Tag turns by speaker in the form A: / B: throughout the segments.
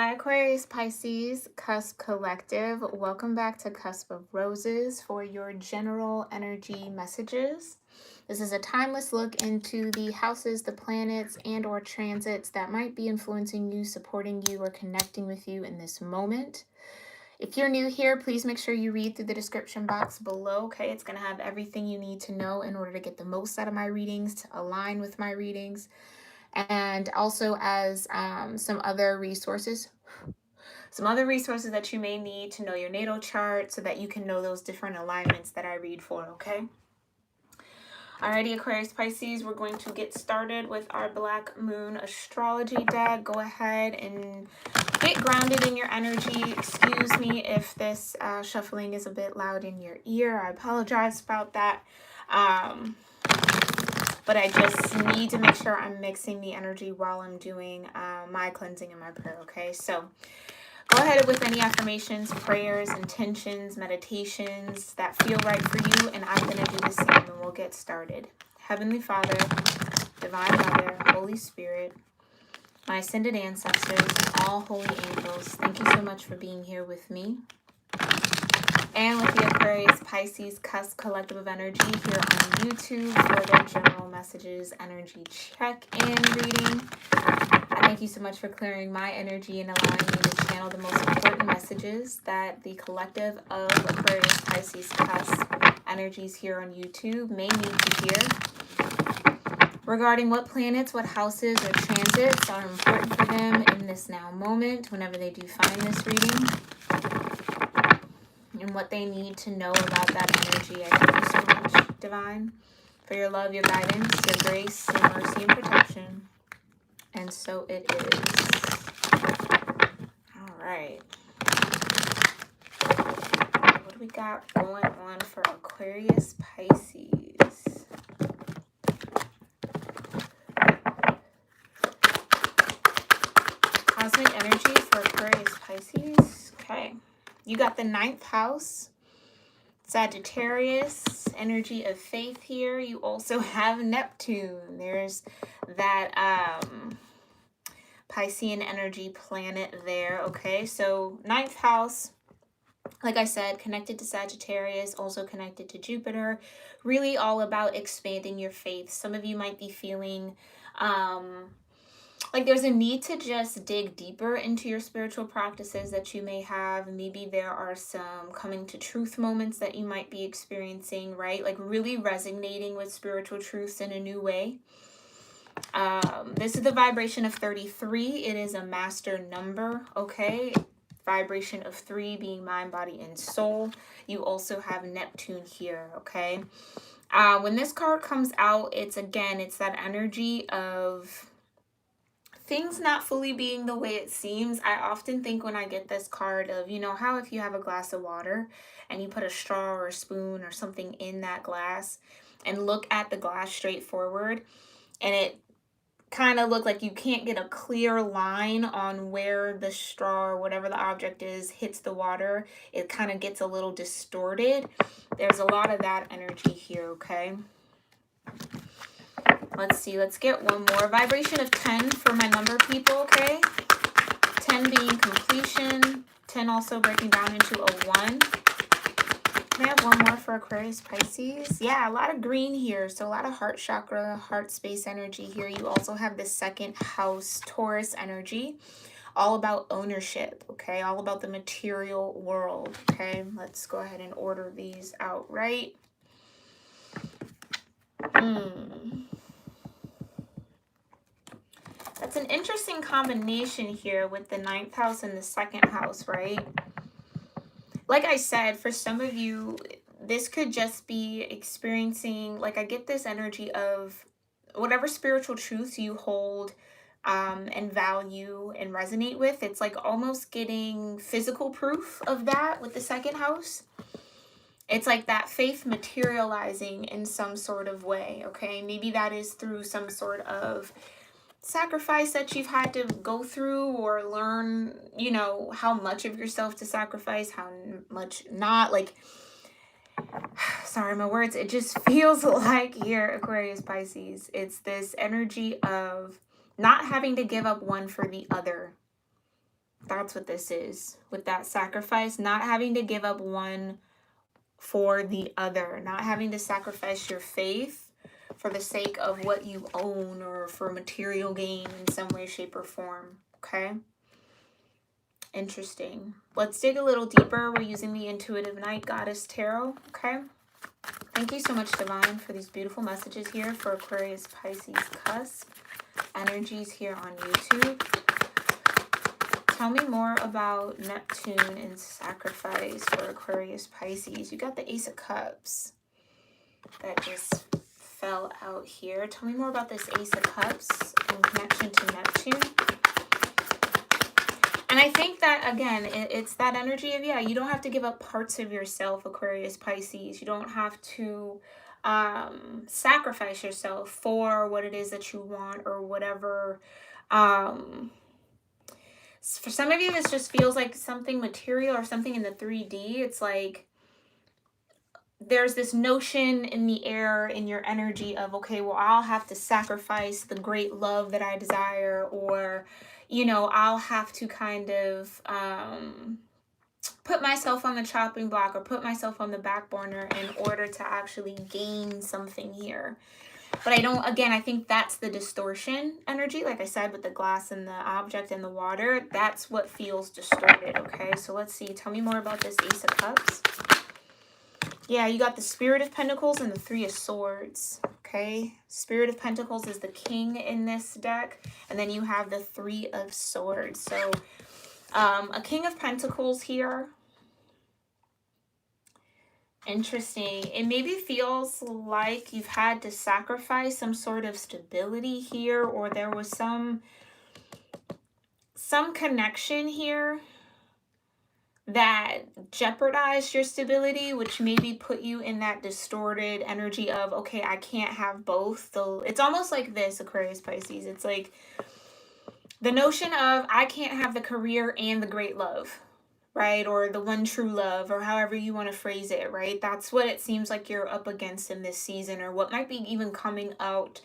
A: Hi, Aquarius Pisces Cusp Collective. Welcome back to Cusp of Roses for your general energy messages. This is a timeless look into the houses, the planets, and or transits that might be influencing you, supporting you, or connecting with you in this moment. If you're new here, please make sure you read through the description box below, okay? It's going to have everything you need to know in order to get the most out of my readings, to align with my readings, and also as some other resources that you may need to know your natal chart so that you can know those different alignments that I read for, okay? Alrighty, Aquarius Pisces, we're going to get started with our Black Moon astrology deck. Go ahead and get grounded in your energy. Excuse me if this shuffling is a bit loud in your ear. I apologize about that. But I just need to make sure I'm mixing the energy while I'm doing my cleansing and my prayer, okay? So go ahead with any affirmations, prayers, intentions, meditations that feel right for you, and I'm going to do the same, and we'll get started. Heavenly Father, Divine Mother, Holy Spirit, my ascended ancestors, all holy angels, thank you so much for being here with me and with the Aquarius Pisces Cusp Collective of Energy here on YouTube for their general messages, energy check-in reading. Thank you so much for clearing my energy and allowing me to channel the most important messages that the collective of Aquarius Pisces Cusp energies here on YouTube may need to hear regarding what planets, what houses, or transits are important for them in this now moment whenever they do find this reading, and what they need to know about that energy. I thank you so much, Divine, for your love, your guidance, your grace, your mercy, and protection. And so it is. All right. What do we got going on for Aquarius Pisces? Cosmic energy for Aquarius Pisces. Okay. You got the 9th house, Sagittarius, energy of faith here. You also have Neptune. There's that Piscean energy planet there, okay? So 9th house, like I said, connected to Sagittarius, also connected to Jupiter, really all about expanding your faith. Some of you might be feeling like there's a need to just dig deeper into your spiritual practices that you may have. Maybe there are some coming to truth moments that you might be experiencing, right? Like really resonating with spiritual truths in a new way. This is the vibration of 33. It is a master number, okay? Vibration of 3 being mind, body, and soul. You also have Neptune here, okay? When this card comes out, it's that energy of things not fully being the way it seems. I often think when I get this card of, you know, how if you have a glass of water and you put a straw or a spoon or something in that glass and look at the glass straight forward, and it kind of look like you can't get a clear line on where the straw or whatever the object is hits the water. It kind of gets a little distorted. There's a lot of that energy here, okay? Let's see, let's get one more. Vibration of 10 for my number people, okay? 10 being completion, 10 also breaking down into a 1. Can I have one more for Aquarius Pisces? Yeah, a lot of green here. So a lot of heart chakra, heart space energy here. You also have the 2nd house Taurus energy. All about ownership, okay? All about the material world, okay? Let's go ahead and order these out right. That's an interesting combination here with the 9th house and the 2nd house, right? Like I said, for some of you, this could just be experiencing, like I get this energy of whatever spiritual truths you hold and value and resonate with. It's like almost getting physical proof of that with the 2nd house. It's like that faith materializing in some sort of way, okay? Maybe that is through some sort of sacrifice that you've had to go through or learn, you know, how much of yourself to sacrifice, how much not. Like, sorry, my words, it just feels like here, Aquarius Pisces, it's this energy of not having to give up one for the other. That's what this is with that sacrifice, not having to give up one for the other, not having to sacrifice your faith for the sake of what you own or for material gain in some way, shape, or form. Okay? Interesting. Let's dig a little deeper. We're using the Intuitive Night Goddess Tarot. Okay? Thank you so much, Divine, for these beautiful messages here for Aquarius, Pisces, cusp energies here on YouTube. Tell me more about Neptune and sacrifice for Aquarius, Pisces. You got the Ace of Cups that just fell out here. Tell me more about this Ace of Cups in connection to Neptune. And I think that, again, it's that energy of, yeah, you don't have to give up parts of yourself, Aquarius, Pisces. You don't have to sacrifice yourself for what it is that you want or whatever. For some of you, this just feels like something material or something in the 3D. It's like there's this notion in the air, in your energy of, okay, well, I'll have to sacrifice the great love that I desire, or, you know, I'll have to kind of put myself on the chopping block or put myself on the back burner in order to actually gain something here. But I don't, again, I think that's the distortion energy. Like I said, with the glass and the object and the water, that's what feels distorted, okay? So let's see. Tell me more about this Ace of Cups. Yeah, you got the Spirit of Pentacles and the Three of Swords, okay? Spirit of Pentacles is the king in this deck. And then you have the Three of Swords. So a King of Pentacles here. Interesting. It maybe feels like you've had to sacrifice some sort of stability here, or there was some connection here that jeopardized your stability, which maybe put you in that distorted energy of, okay, I can't have both. So it's almost like this, Aquarius, Pisces. It's like the notion of I can't have the career and the great love, right? Or the one true love, or however you want to phrase it, right? That's what it seems like you're up against in this season, or what might be even coming out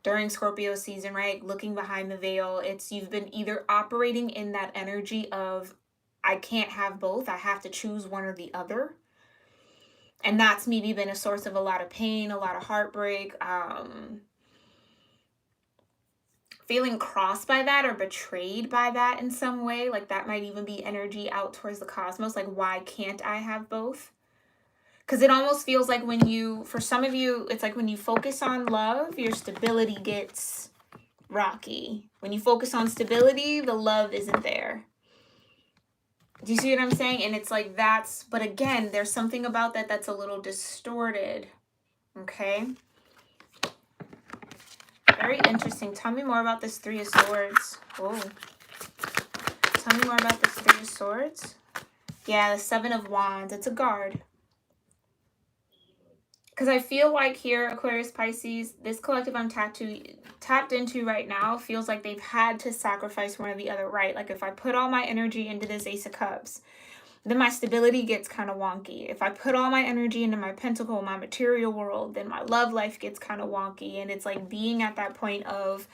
A: during Scorpio season, right? Looking behind the veil, it's you've been either operating in that energy of I can't have both, I have to choose one or the other. And that's maybe been a source of a lot of pain, a lot of heartbreak, feeling crossed by that or betrayed by that in some way. Like that might even be energy out towards the cosmos. Like, why can't I have both? Because it almost feels like when you, for some of you, it's like when you focus on love, your stability gets rocky. When you focus on stability, the love isn't there. Do you see what I'm saying? And it's like that's, but again, there's something about that that's a little distorted. Okay. Very interesting. Tell me more about this Three of Swords. Whoa. Tell me more about this Three of Swords. Yeah, the Seven of Wands. It's a guard. Because I feel like here, Aquarius, Pisces, this collective I'm tapped into right now feels like they've had to sacrifice one or the other, right? Like if I put all my energy into this Ace of Cups, then my stability gets kind of wonky. If I put all my energy into my pentacle, my material world, then my love life gets kind of wonky. And it's like being at that point of,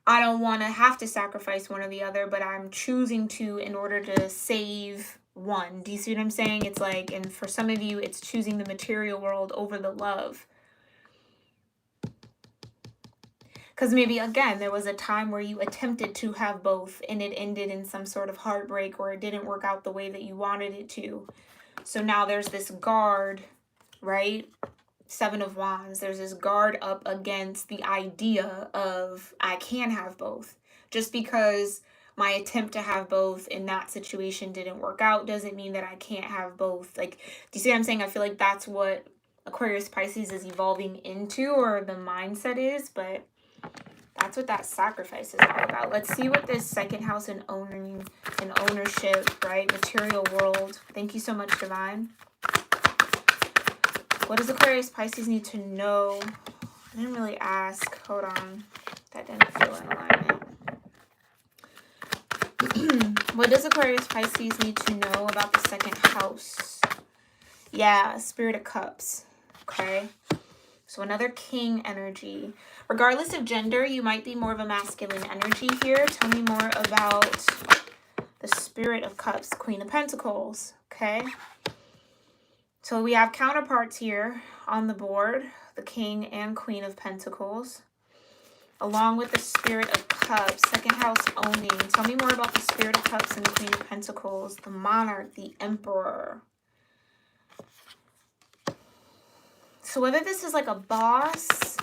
A: I don't want to have to sacrifice one or the other, but I'm choosing to in order to save one. Do you see what I'm saying? It's like, and for some of you, it's choosing the material world over the love. Because maybe, again, there was a time where you attempted to have both and it ended in some sort of heartbreak, or it didn't work out the way that you wanted it to. So now there's this guard, right? Seven of Wands. There's this guard up against the idea of I can have both. Just because my attempt to have both in that situation didn't work out doesn't mean that I can't have both. Like, do you see what I'm saying? I feel like that's what Aquarius, Pisces is evolving into, or the mindset is, but that's what that sacrifice is all about. Let's see what this second house and owning and ownership, right? Material world. Thank you so much, Divine. What does Aquarius, Pisces need to know? I didn't really ask. Hold on. That didn't feel in alignment. What does Aquarius, Pisces need to know about the second house? Yeah, Spirit of Cups. Okay. So another king energy. Regardless of gender, you might be more of a masculine energy here. Tell me more about the Spirit of Cups, Queen of Pentacles. Okay. So we have counterparts here on the board, the King and Queen of Pentacles, along with the Spirit of Cups, second house owning. Tell me more about the Spirit of Cups and the Queen of Pentacles, the Monarch, the Emperor. So whether this is like a boss,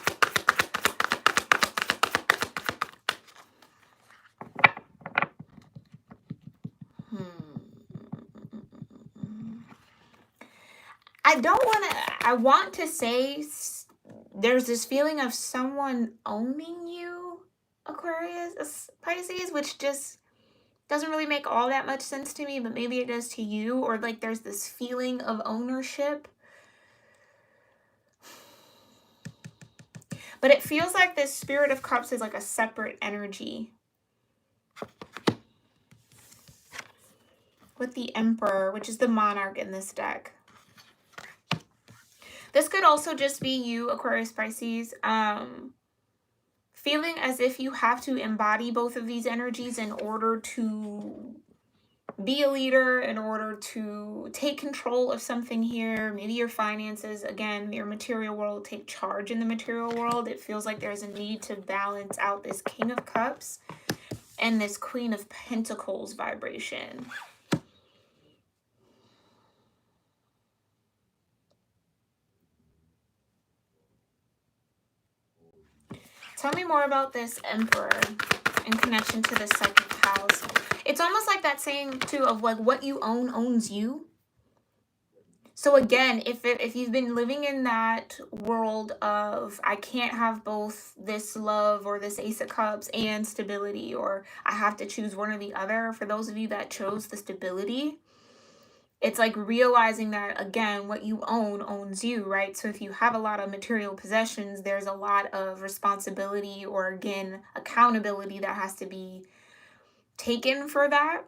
A: I want to say there's this feeling of someone owning you, Aquarius, Pisces, which just doesn't really make all that much sense to me, but maybe it does to you, or like there's this feeling of ownership. But it feels like this Spirit of Cups is like a separate energy. With the Emperor, which is the monarch in this deck. This could also just be you, Aquarius, Pisces, feeling as if you have to embody both of these energies in order to be a leader, in order to take control of something here. Maybe your finances, again, your material world, take charge in the material world. It feels like there's a need to balance out this King of Cups and this Queen of Pentacles vibration. Tell me more about this Emperor in connection to the second house. It's almost like that saying too of like what you own owns you. So again, if you've been living in that world of I can't have both this love or this Ace of Cups and stability, or I have to choose one or the other, for those of you that chose the stability, it's like realizing that, again, what you own owns you, right? So if you have a lot of material possessions, there's a lot of responsibility or, again, accountability that has to be taken for that.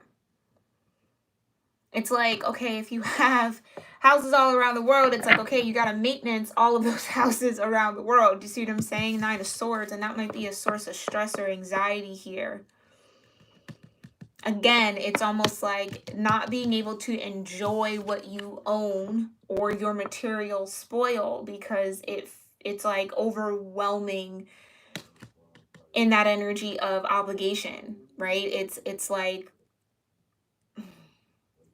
A: It's like, okay, if you have houses all around the world, it's like, okay, you got to maintenance all of those houses around the world. Do you see what I'm saying? Nine of Swords, and that might be a source of stress or anxiety here. Again, it's almost like not being able to enjoy what you own or your material spoil because it's like overwhelming in that energy of obligation, right? It's like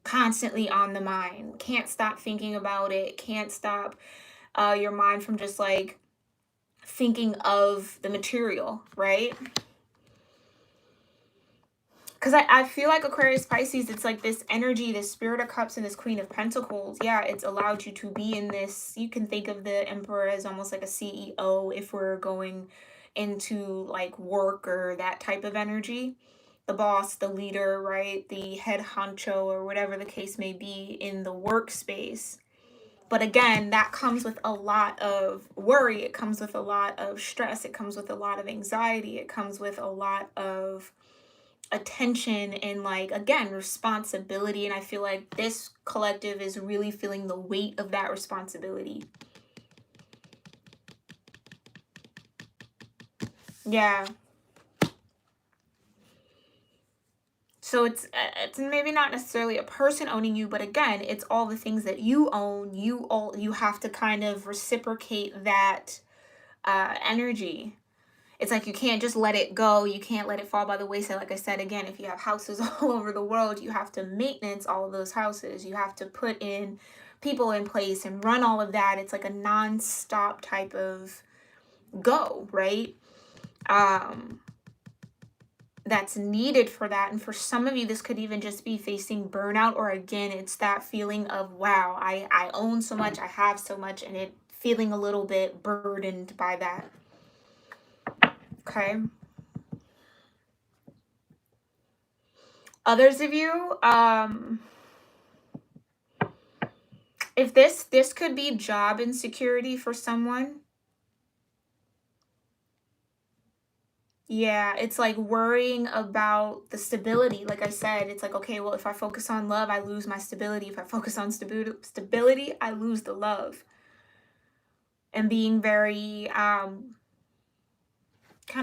A: constantly on the mind. Can't stop thinking about it. Can't stop your mind from just like thinking of the material, right? Because I feel like Aquarius, Pisces, it's like this energy, this Spirit of Cups and this Queen of Pentacles. Yeah, it's allowed you to be in this. You can think of the Emperor as almost like a CEO if we're going into like work or that type of energy. The boss, the leader, right? The head honcho or whatever the case may be in the workspace. But again, that comes with a lot of worry. It comes with a lot of stress. It comes with a lot of anxiety. It comes with a lot of attention and, like, again, responsibility. And I feel like this collective is really feeling the weight of that responsibility. Yeah. So it's maybe not necessarily a person owning you, but again, it's all the things that you own. You have to kind of reciprocate that energy. It's like you can't just let it go. You can't let it fall by the wayside. Like I said, again, if you have houses all over the world, you have to maintenance all of those houses. You have to put in people in place and run all of that. It's like a non-stop type of go, right? That's needed for that. And for some of you, this could even just be facing burnout, or again, it's that feeling of, wow, I own so much, I have so much, and it feeling a little bit burdened by that. Okay. Others of you, if this could be job insecurity for someone. Yeah, it's like worrying about the stability. Like I said, it's like, okay, well, if I focus on love, I lose my stability. If I focus on stability, I lose the love. and being very kind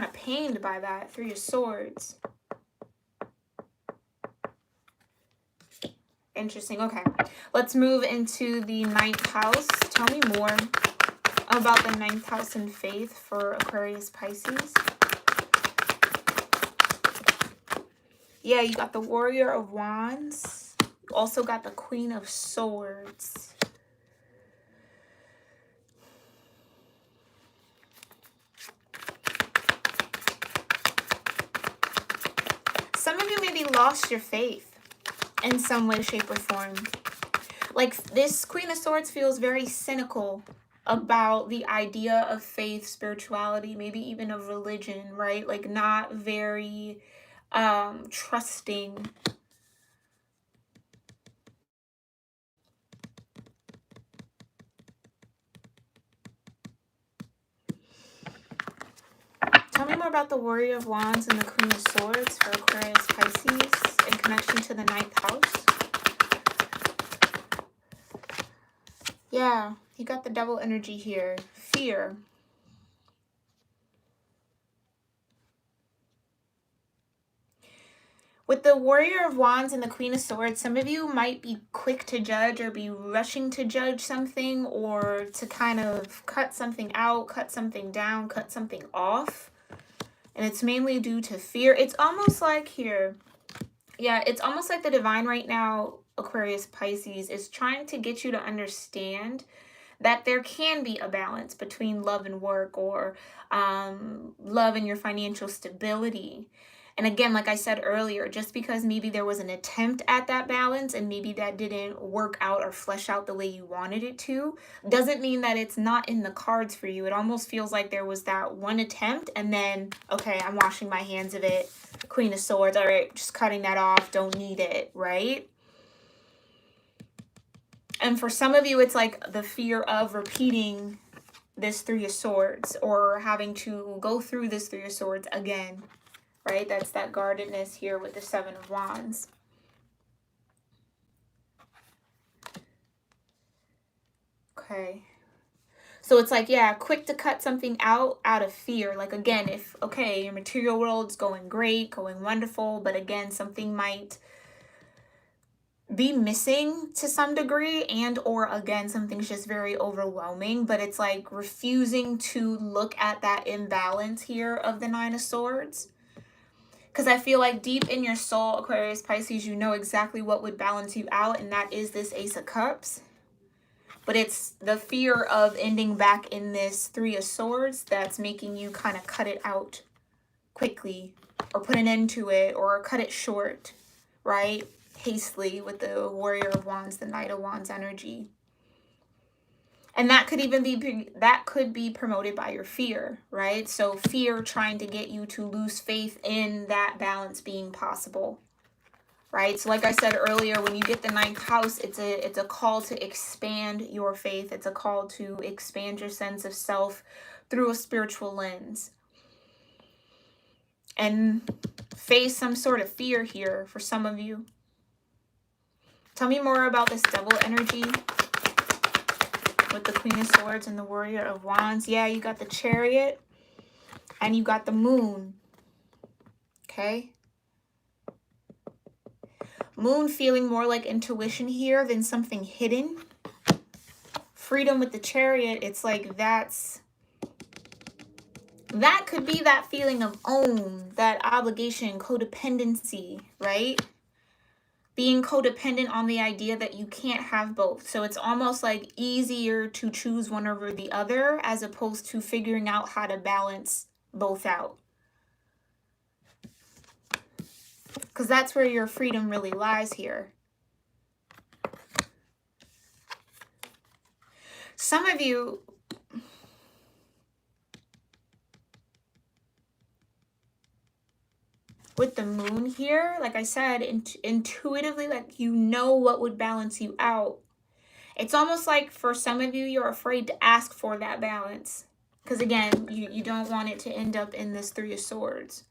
A: of pained by that. Three of Swords. Interesting. Okay, let's move into the 9th house. Tell me more about the 9th house and faith for Aquarius Pisces. Yeah, you got the Warrior of Wands. You also got the Queen of Swords. Some of you maybe lost your faith in some way, shape, or form. Like, this Queen of Swords feels very cynical about the idea of faith, spirituality, maybe even of religion, right? Like, not very trusting. Tell me more about the Warrior of Wands and the Queen of Swords for Aquarius Pisces in connection to the 9th house. Yeah, you got the double energy here. Fear. With the Warrior of Wands and the Queen of Swords, some of you might be quick to judge or be rushing to judge something, or to kind of cut something out, cut something down, cut something off. And it's mainly due to fear. It's almost like here. Yeah, it's almost like the divine right now, Aquarius Pisces, is trying to get you to understand that there can be a balance between love and work, or love and your financial stability. And again, like I said earlier, just because maybe there was an attempt at that balance and maybe that didn't work out or flesh out the way you wanted it to, doesn't mean that it's not in the cards for you. It almost feels like there was that one attempt and then, okay, I'm washing my hands of it. Queen of Swords, all right, just cutting that off, don't need it, right? And for some of you, it's like the fear of repeating this Three of Swords, or having to go through this Three of Swords again, right? That's that guardedness here with the Seven of Wands. Okay. So it's like, yeah, quick to cut something out of fear. Like, again, if, okay, your material world's going great, going wonderful, but again, something might be missing to some degree, and or again, something's just very overwhelming, but it's like refusing to look at that imbalance here of the Nine of Swords. Because I feel like deep in your soul, Aquarius Pisces, you know exactly what would balance you out, and that is this Ace of Cups. But it's the fear of ending back in this Three of Swords that's making you kind of cut it out quickly, or put an end to it, or cut it short, right? Hastily with the Warrior of Wands, the Knight of Wands energy. And that could even be promoted by your fear, right? So fear trying to get you to lose faith in that balance being possible, right? So like I said earlier, when you get the 9th house, it's a call to expand your faith. It's a call to expand your sense of self through a spiritual lens, and face some sort of fear here for some of you. Tell me more about this double energy with the Queen of Swords and the Warrior of Wands. Yeah, you got the Chariot and you got the Moon. Okay. Moon feeling more like intuition here than something hidden. Freedom with the Chariot, it's like that could be that feeling of own, that obligation, codependency, right? Being codependent on the idea that you can't have both. So it's almost like easier to choose one over the other, as opposed to figuring out how to balance both out. Because that's where your freedom really lies here. Some of you, with the Moon here, like I said, intuitively, like, you know what would balance you out. It's almost like for some of you, you're afraid to ask for that balance. Because again, you don't want it to end up in this Three of Swords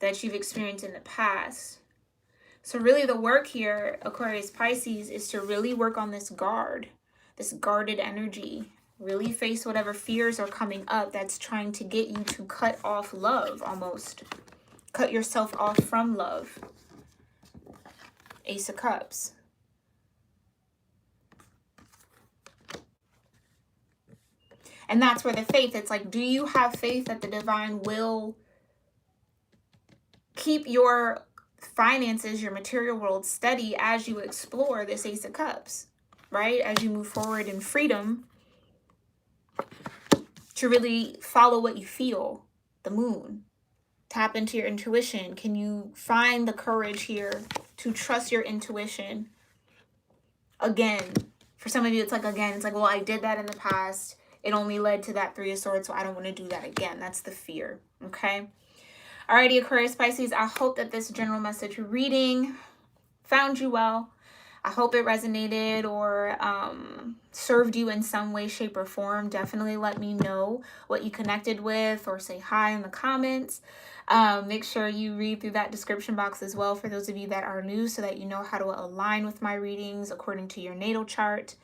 A: that you've experienced in the past. So really the work here, Aquarius Pisces, is to really work on this guard, this guarded energy, Really face whatever fears are coming up that's trying to get you to cut off love, almost. Cut yourself off from love. Ace of Cups. And that's where the faith, it's like, do you have faith that the divine will keep your finances, your material world steady as you explore this Ace of Cups, right? As you move forward in freedom to really follow what you feel, the moon. Tap into your intuition. Can you find the courage here to trust your intuition? Again, for some of you, it's like, well, I did that in the past. It only led to that Three of Swords, so I don't want to do that again. That's the fear, okay? Alrighty, Aquarius, Pisces, I hope that this general message reading found you well. I hope it resonated or served you in some way, shape, or form. Definitely let me know what you connected with or say hi in the comments. Make sure you read through that description box as well for those of you that are new so that you know how to align with my readings according to your natal chart.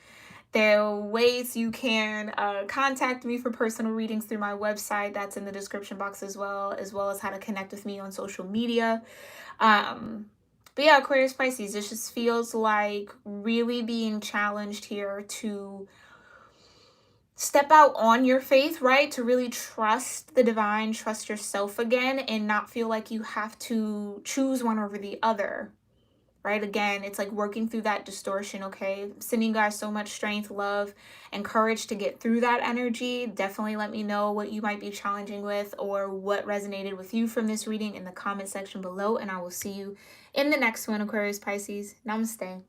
A: There are ways you can contact me for personal readings through my website. That's in the description box as well as how to connect with me on social media. But yeah, Aquarius, Pisces, this just feels like really being challenged here to step out on your faith, right? To really trust the divine, trust yourself again, and not feel like you have to choose one over the other. Right? Again, it's like working through that distortion, okay? Sending you guys so much strength, love, and courage to get through that energy. Definitely let me know what you might be challenging with or what resonated with you from this reading in the comment section below. And I will see you in the next one, Aquarius, Pisces. Namaste.